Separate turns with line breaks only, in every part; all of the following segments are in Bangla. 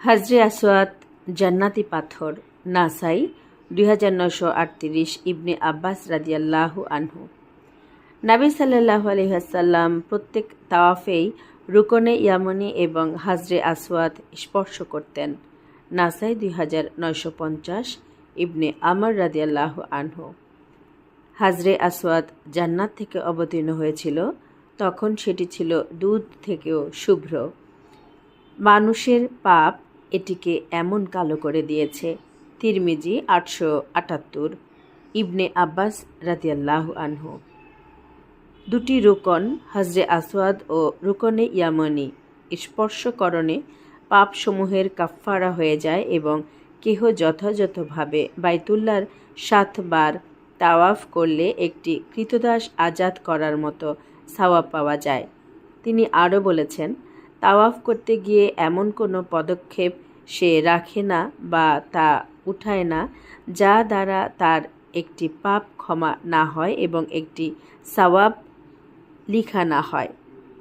হাজরে আসওয়াদ জান্নাতি পাথর, নাসাই 2938, ইবনে আব্বাস রাদিয়াল্লাহু আনহু। নবী সাল্লাল্লাহু আলাইহি ওয়াসাল্লাম প্রত্যেক তাওয়াফেই রুকনে ইয়ামানি এবং হাজরে আসওয়াদ স্পর্শ করতেন। নাসাই 2950, ইবনে আমর রাদিয়াল্লাহু আনহু। হাজরে আসওয়াদ জান্নাত থেকে অবতীর্ণ হয়েছিল, তখন সেটি ছিল দুধ থেকেও শুভ্র। মানুষের পাপ এটিকে এমন কালো করে দিয়েছে। তিরমিজি 878, ইবনে আব্বাস রাদিয়াল্লাহু আনহু। দুটি রুকন হাজরে আসওয়াদ ও রুকনে ইয়ামানি স্পর্শকরণে পাপসমূহের কাফফারা হয়ে যায় এবং কেহ যথাযথভাবে বাইতুল্লাহর 7 বার তাওয়াফ করলে একটি কৃতদাস আজাদ করার মতো সওয়াব পাওয়া যায়। তিনি আরও বলেছেন, তাওয়াফ করতে গিয়ে এমন কোনো পদক্ষেপ সে রাখে না বা তা উঠায় না যা দ্বারা তার একটি পাপ ক্ষমা না হয় এবং একটি সওয়াব লিখা না হয়।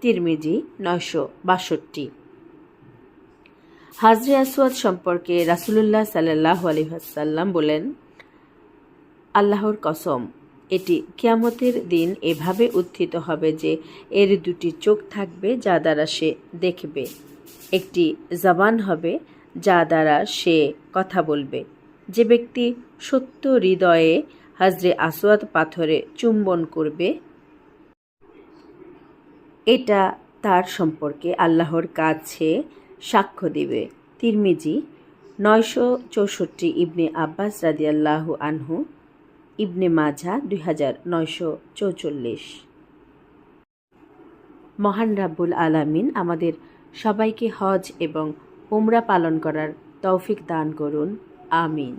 তিরমিজি 962। হাজরে আসওয়াদ সম্পর্কে রাসূলুল্লাহ সাল্লাল্লাহু আলাইহি ওয়াসাল্লাম বলেন, আল্লাহর কসম, এটি কিয়ামতের দিন এভাবে উত্থিত হবে যে এর দুটি চোখ থাকবে যা দ্বারা সে দেখবে, একটি জবান হবে যা দ্বারা সে কথা বলবে। যে ব্যক্তি সত্য হৃদয়ে হাজরে আসওয়াদ পাথরে চুম্বন করবে, এটা তার সম্পর্কে আল্লাহর কাছে সাক্ষ্য দিবে। তিরমিজি 964, ইবনে আব্বাস রাদিয়াল্লাহু আনহু, ইবনে মাজাহ 2944। মহান রাব্বুল আলামিন আমাদের সবাইকে হজ এবং উমরা পালন করার তৌফিক দান করুন। আমিন।